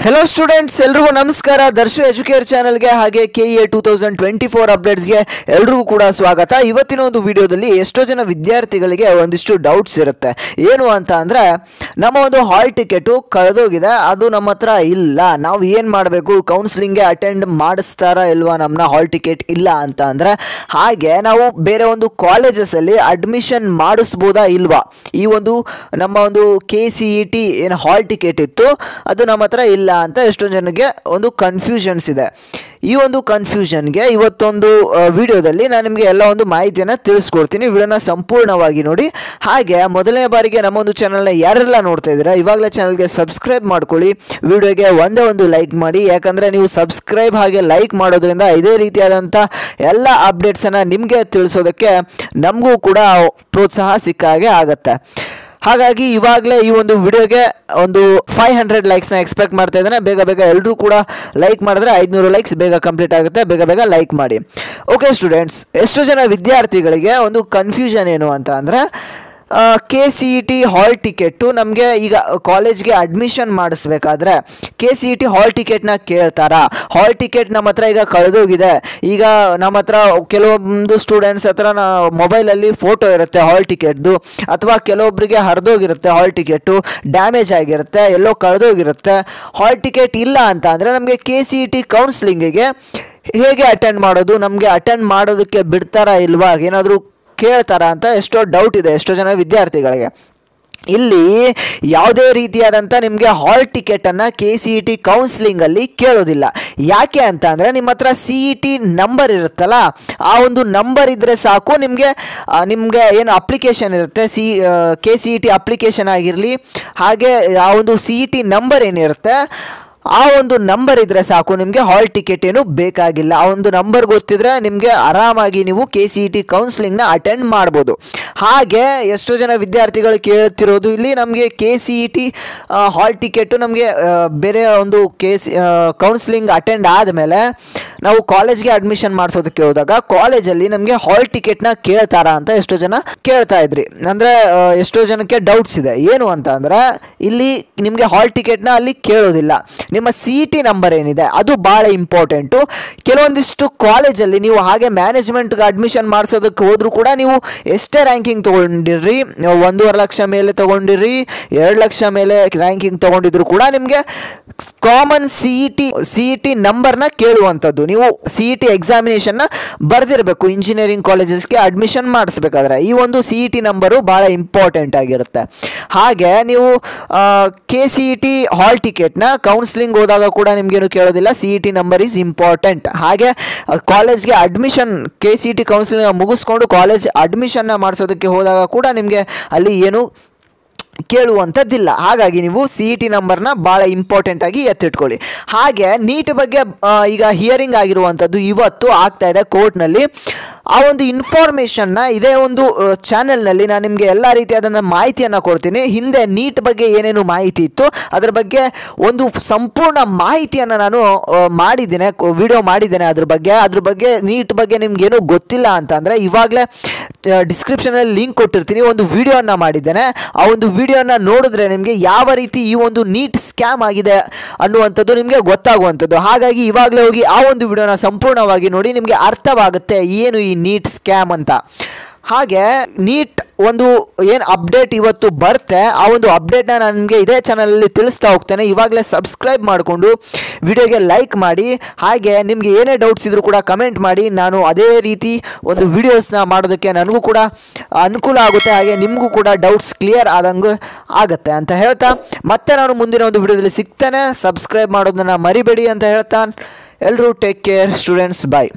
Hello students एल्रिಗೂ ನಮಸ್ಕಾರ Darshu Educare channel ಗೆ ಹಾಗೆ ಕೆಎ 2024 ಅಪ್ಡೇಟ್ಸ್ ಗೆ ಎಲ್ರಿಗೂ ಕೂಡ ಸ್ವಾಗತ। ಇವತ್ತಿನ ಒಂದು ವಿಡಿಯೋದಲ್ಲಿ ಎಷ್ಟೋ ಜನ ವಿದ್ಯಾರ್ಥಿಗಳಿಗೆ ಒಂದಿಷ್ಟು ಡೌಟ್ಸ್ ಇರುತ್ತೆ। ಏನು ಅಂತ ಅಂದ್ರೆ ನಮ್ಮ ಒಂದು ಹಾಲ್ ಟಿಕೆಟ್ ಕಳೆದೋಗಿದೆ, ಅದು ನಮ್ಮತ್ರ ಇಲ್ಲ, ನಾವು ಏನು ಮಾಡಬೇಕು, ಕೌನ್ಸಿಲಿಂಗ್ ಗೆ ಅಟೆಂಡ್ ಮಾಡಿಸ್ತಾರಾ ಇಲ್ವಾ, ನಮ್ಮನ್ನ ಹಾಲ್ ಟಿಕೆಟ್ ಇಲ್ಲ ಅಂತ ಅಂದ್ರೆ ಹಾಗೆ ನಾವು ಬೇರೆ ಒಂದು ಕಾಲೇಜಸ್ ಅಲ್ಲಿ ಅಡ್ಮಿಷನ್ ಮಾಡಿಸಬಹುದಾ ಇಲ್ವಾ, ಈ ಒಂದು ನಮ್ಮ ಒಂದು KCET ಏನು ಹಾಲ್ ಟಿಕೆಟ್ ಇತ್ತು ಅದು ನಮ್ಮ ಹತ್ರ ಇಲ್ಲ ಅಂತ ಎಷ್ಟೋ ಜನಕ್ಕೆ ಒಂದು ಕನ್ಫ್ಯೂಷನ್ಸ್ ಇದೆ। ಈ ಒಂದು ಕನ್ಫ್ಯೂಷನ್ಗೆ ಇವತ್ತೊಂದು ವಿಡಿಯೋದಲ್ಲಿ ನಾನು ನಿಮಗೆ ಎಲ್ಲ ಒಂದು ಮಾಹಿತಿಯನ್ನು ತಿಳಿಸ್ಕೊಡ್ತೀನಿ। ವಿಡಿಯೋನ ಸಂಪೂರ್ಣವಾಗಿ ನೋಡಿ। ಹಾಗೆ ಮೊದಲನೇ ಬಾರಿಗೆ ನಮ್ಮ ಒಂದು ಚಾನಲ್ನ ಯಾರೆಲ್ಲ ನೋಡ್ತಾ ಇದ್ದೀರಾ ಇವಾಗಲೇ ಚಾನಲ್ಗೆ ಸಬ್ಸ್ಕ್ರೈಬ್ ಮಾಡ್ಕೊಳ್ಳಿ, ವಿಡಿಯೋಗೆ ಒಂದೇ ಒಂದು ಲೈಕ್ ಮಾಡಿ, ಯಾಕಂದರೆ ನೀವು ಸಬ್ಸ್ಕ್ರೈಬ್ ಹಾಗೆ ಲೈಕ್ ಮಾಡೋದ್ರಿಂದ ಇದೇ ರೀತಿಯಾದಂಥ ಎಲ್ಲ ಅಪ್ಡೇಟ್ಸನ್ನು ನಿಮಗೆ ತಿಳಿಸೋದಕ್ಕೆ ನಮಗೂ ಕೂಡ ಪ್ರೋತ್ಸಾಹ ಸಿಕ್ಕ ಹಾಗೆ ಆಗುತ್ತೆ। ಹಾಗಾಗಿ ಇವಾಗಲೇ ಈ ಒಂದು ವಿಡಿಯೋಗೆ ಒಂದು 500 ಲೈಕ್ಸ್ನ ಎಕ್ಸ್ಪೆಕ್ಟ್ ಮಾಡ್ತಾ ಇದ್ದೇನೆ। ಬೇಗ ಬೇಗ ಎಲ್ಲರೂ ಕೂಡ ಲೈಕ್ ಮಾಡಿದ್ರೆ 500 ಲೈಕ್ಸ್ ಬೇಗ ಕಂಪ್ಲೀಟ್ ಆಗುತ್ತೆ, ಬೇಗ ಬೇಗ ಲೈಕ್ ಮಾಡಿ। ಓಕೆ ಸ್ಟೂಡೆಂಟ್ಸ್, ಎಷ್ಟೋ ಜನ ವಿದ್ಯಾರ್ಥಿಗಳಿಗೆ ಒಂದು ಕನ್ಫ್ಯೂಷನ್ ಏನು ಅಂತ ಅಂದರೆ KCET ಹಾಲ್ ಟಿಕೆಟು ನಮಗೆ ಈಗ ಕಾಲೇಜ್ಗೆ ಅಡ್ಮಿಷನ್ ಮಾಡಿಸ್ಬೇಕಾದ್ರೆ KCET ಹಾಲ್ ಟಿಕೆಟ್ನ ಕೇಳ್ತಾರಾ, ಹಾಲ್ ಟಿಕೆಟ್ ನಮ್ಮ ಹತ್ರ ಈಗ ಕಳೆದೋಗಿದೆ, ಈಗ ನಮ್ಮ ಹತ್ರ ಕೆಲವೊಂದು ಸ್ಟೂಡೆಂಟ್ಸ್ ಹತ್ರ ಮೊಬೈಲಲ್ಲಿ ಫೋಟೋ ಇರುತ್ತೆ ಹಾಲ್ ಟಿಕೆಟ್ದು, ಅಥವಾ ಕೆಲವೊಬ್ಬರಿಗೆ ಹರಿದೋಗಿರುತ್ತೆ ಹಾಲ್ ಟಿಕೆಟು, ಡ್ಯಾಮೇಜ್ ಆಗಿರುತ್ತೆ, ಎಲ್ಲೋ ಕಳೆದೋಗಿರುತ್ತೆ, ಹಾಲ್ ಟಿಕೆಟ್ ಇಲ್ಲ ಅಂತ ಅಂದರೆ ನಮಗೆ KCET ಕೌನ್ಸಿಲಿಂಗಿಗೆ ಹೇಗೆ ಅಟೆಂಡ್ ಮಾಡೋದು, ನಮಗೆ ಅಟೆಂಡ್ ಮಾಡೋದಕ್ಕೆ ಬಿಡ್ತಾರಾ ಇಲ್ವಾ, ಏನಾದರೂ ಕೇಳ್ತಾರಾ ಅಂತ ಎಷ್ಟೋ ಡೌಟ್ ಇದೆ ಎಷ್ಟೋ ಜನ ವಿದ್ಯಾರ್ಥಿಗಳಿಗೆ। ಇಲ್ಲಿ ಯಾವುದೇ ರೀತಿಯಾದಂಥ ನಿಮಗೆ ಹಾಲ್ ಟಿಕೆಟನ್ನು KCET ಕೌನ್ಸಿಲಿಂಗಲ್ಲಿ ಕೇಳೋದಿಲ್ಲ। ಯಾಕೆ ಅಂತ ಅಂದರೆ ನಿಮ್ಮ ಹತ್ರ CET ನಂಬರ್ ಇರುತ್ತಲ್ಲ, ಆ ಒಂದು ನಂಬರ್ ಇದ್ದರೆ ಸಾಕು, ನಿಮಗೆ ಏನು ಅಪ್ಲಿಕೇಶನ್ ಇರುತ್ತೆ KCET ಅಪ್ಲಿಕೇಶನ್ ಆಗಿರಲಿ, ಹಾಗೆ ಆ ಒಂದು CET ನಂಬರ್ ಏನಿರುತ್ತೆ ಆ ಒಂದು ನಂಬರ್ ಇದ್ದರೆ ಸಾಕು, ನಿಮಗೆ ಹಾಲ್ ಟಿಕೆಟ್ ಏನು ಬೇಕಾಗಿಲ್ಲ। ಆ ಒಂದು ನಂಬರ್ ಗೊತ್ತಿದ್ರೆ ನಿಮಗೆ ಆರಾಮಾಗಿ ನೀವು KCET ಕೌನ್ಸಿಲಿಂಗ್ನ ಅಟೆಂಡ್ ಮಾಡ್ಬೋದು। ಹಾಗೆ ಎಷ್ಟೋ ಜನ ವಿದ್ಯಾರ್ಥಿಗಳು ಕೇಳ್ತಿರೋದು ಇಲ್ಲಿ ನಮಗೆ KCET ಹಾಲ್ ಟಿಕೆಟು ನಮಗೆ ಬೇರೆ ಒಂದು ಕೌನ್ಸಿಲಿಂಗ್ ಅಟೆಂಡ್ ಆದಮೇಲೆ ನಾವು ಕಾಲೇಜ್ಗೆ ಅಡ್ಮಿಷನ್ ಮಾಡಿಸೋದಕ್ಕೆ ಹೋದಾಗ ಕಾಲೇಜಲ್ಲಿ ನಮಗೆ ಹಾಲ್ ಟಿಕೆಟ್ನ ಕೇಳ್ತಾರಾ ಅಂತ ಎಷ್ಟೋ ಜನ ಕೇಳ್ತಾ ಇದ್ರಿ, ಅಂದರೆ ಎಷ್ಟೋ ಜನಕ್ಕೆ ಡೌಟ್ಸ್ ಇದೆ। ಏನು ಅಂತ ಅಂದರೆ ಇಲ್ಲಿ ನಿಮಗೆ ಹಾಲ್ ಟಿಕೆಟ್ನ ಅಲ್ಲಿ ಕೇಳೋದಿಲ್ಲ, ನಿಮ್ಮ CET ನಂಬರ್ ಏನಿದೆ ಅದು ಭಾಳ ಇಂಪಾರ್ಟೆಂಟು। ಕೆಲವೊಂದಿಷ್ಟು ಕಾಲೇಜಲ್ಲಿ ನೀವು ಹಾಗೆ ಮ್ಯಾನೇಜ್ಮೆಂಟ್ಗೆ ಅಡ್ಮಿಷನ್ ಮಾಡಿಸೋದಕ್ಕೆ ಹೋದರೂ ಕೂಡ ನೀವು ಎಷ್ಟೇ ರ್ಯಾಂಕಿಂಗ್ ತೊಗೊಂಡಿರ್ರಿ, 1.5 ಲಕ್ಷ ಮೇಲೆ ತೊಗೊಂಡಿರ್ರಿ, 2 ಲಕ್ಷ ಮೇಲೆ ರ್ಯಾಂಕಿಂಗ್ ತೊಗೊಂಡಿದ್ರು ಕೂಡ ನಿಮಗೆ ಕಾಮನ್ CET ನಂಬರ್ನ ಕೇಳುವಂಥದ್ದು, ನೀವು CET ಎಕ್ಸಾಮಿನೇಷನ್ನ ಬರೆದಿರಬೇಕು ಇಂಜಿನಿಯರಿಂಗ್ ಕಾಲೇಜಸ್ಗೆ ಅಡ್ಮಿಷನ್ ಮಾಡಿಸ್ಬೇಕಾದ್ರೆ, ಈ ಒಂದು CET ನಂಬರು ಭಾಳ ಇಂಪಾರ್ಟೆಂಟ್ ಆಗಿರುತ್ತೆ। ಹಾಗೆ ನೀವು KCET ಹಾಲ್ ಟಿಕೆಟ್ನ ಕೌನ್ಸಿಲಿಂಗ್ ಹೋದಾಗ ಕೂಡ ನಿಮಗೇನು ಕೇಳೋದಿಲ್ಲ, CET ನಂಬರ್ ಈಸ್ ಇಂಪಾರ್ಟೆಂಟ್। ಹಾಗೆ ಕಾಲೇಜ್ಗೆ ಅಡ್ಮಿಷನ್ KCET ಕೌನ್ಸಿಲಿಂಗ್ ಮುಗಿಸ್ಕೊಂಡು ಕಾಲೇಜ್ ಅಡ್ಮಿಷನ್ನ ಮಾಡಿಸೋದಕ್ಕೆ ಹೋದಾಗ ಕೂಡ ನಿಮಗೆ ಅಲ್ಲಿ ಏನು ಕೇಳುವಂಥದ್ದಿಲ್ಲ। ಹಾಗಾಗಿ ನೀವು CET ನಂಬರ್ನ ಭಾಳ ಇಂಪಾರ್ಟೆಂಟಾಗಿ ಎತ್ತಿಟ್ಕೊಳ್ಳಿ। ಹಾಗೆ ನೀಟ್ ಬಗ್ಗೆ ಈಗ ಹಿಯರಿಂಗ್ ಆಗಿರುವಂಥದ್ದು ಇವತ್ತು ಆಗ್ತಾ ಇದೆ ಕೋರ್ಟ್ನಲ್ಲಿ, ಆ ಒಂದು ಇನ್ಫಾರ್ಮೇಷನ್ನ ಇದೇ ಒಂದು ಚಾನೆಲ್ನಲ್ಲಿ ನಾನು ನಿಮಗೆ ಎಲ್ಲ ರೀತಿಯಾದ ಮಾಹಿತಿಯನ್ನು ಕೊಡ್ತೀನಿ। ಹಿಂದೆ ನೀಟ್ ಬಗ್ಗೆ ಏನೇನು ಮಾಹಿತಿ ಇತ್ತು ಅದರ ಬಗ್ಗೆ ಒಂದು ಸಂಪೂರ್ಣ ಮಾಹಿತಿಯನ್ನು ನಾನು ಮಾಡಿದ್ದೇನೆ, ವಿಡಿಯೋ ಮಾಡಿದ್ದೇನೆ ಅದ್ರ ಬಗ್ಗೆ ನೀಟ್ ಬಗ್ಗೆ ನಿಮ್ಗೇನು ಗೊತ್ತಿಲ್ಲ ಅಂತಂದರೆ ಇವಾಗಲೇ ಡಿಸ್ಕ್ರಿಪ್ಷನಲ್ಲಿ ಲಿಂಕ್ ಕೊಟ್ಟಿರ್ತೀನಿ, ಒಂದು ವಿಡಿಯೋನ ಮಾಡಿದ್ದೇನೆ, ಆ ಒಂದು ವಿಡಿಯೋನ ನೋಡಿದ್ರೆ ನಿಮಗೆ ಯಾವ ರೀತಿ ಈ ಒಂದು ನೀಟ್ ಸ್ಕ್ಯಾಮ್ ಆಗಿದೆ ಅನ್ನುವಂಥದ್ದು ನಿಮಗೆ ಗೊತ್ತಾಗುವಂಥದ್ದು। ಹಾಗಾಗಿ ಇವಾಗಲೇ ಹೋಗಿ ಆ ಒಂದು ವಿಡಿಯೋನ ಸಂಪೂರ್ಣವಾಗಿ ನೋಡಿ, ನಿಮಗೆ ಅರ್ಥವಾಗುತ್ತೆ ಏನು ಈ ನೀಟ್ ಸ್ಕ್ಯಾಮ್ ಅಂತ। ಹಾಗೆ ನೀಟ್ ಒಂದು ಏನು ಅಪ್ಡೇಟ್ ಇವತ್ತು ಬರುತ್ತೆ ಆ ಒಂದು ಅಪ್ಡೇಟ್ನ ನಾನು ನಿಮಗೆ ಇದೇ ಚಾನಲಲ್ಲಿ ತಿಳಿಸ್ತಾ ಹೋಗ್ತೇನೆ। ಇವಾಗಲೇ ಸಬ್ಸ್ಕ್ರೈಬ್ ಮಾಡಿಕೊಂಡು ವಿಡಿಯೋಗೆ ಲೈಕ್ ಮಾಡಿ, ಹಾಗೆ ನಿಮಗೆ ಏನೇ ಡೌಟ್ಸ್ ಇದ್ರೂ ಕೂಡ ಕಮೆಂಟ್ ಮಾಡಿ, ನಾನು ಅದೇ ರೀತಿ ಒಂದು ವಿಡಿಯೋಸ್ನ ಮಾಡೋದಕ್ಕೆ ನನಗೂ ಕೂಡ ಅನುಕೂಲ ಆಗುತ್ತೆ, ಹಾಗೆ ನಿಮಗೂ ಕೂಡ ಡೌಟ್ಸ್ ಕ್ಲಿಯರ್ ಆದಂಗೆ ಆಗುತ್ತೆ ಅಂತ ಹೇಳ್ತಾ ಮತ್ತೆ ನಾನು ಮುಂದಿನ ಒಂದು ವಿಡಿಯೋದಲ್ಲಿ ಸಿಗ್ತೇನೆ। ಸಬ್ಸ್ಕ್ರೈಬ್ ಮಾಡೋದನ್ನು ಮರಿಬೇಡಿ ಅಂತ ಹೇಳ್ತಾ ಎಲ್ಲರೂ ಟೇಕ್ ಕೇರ್ ಸ್ಟೂಡೆಂಟ್ಸ್, ಬಾಯ್।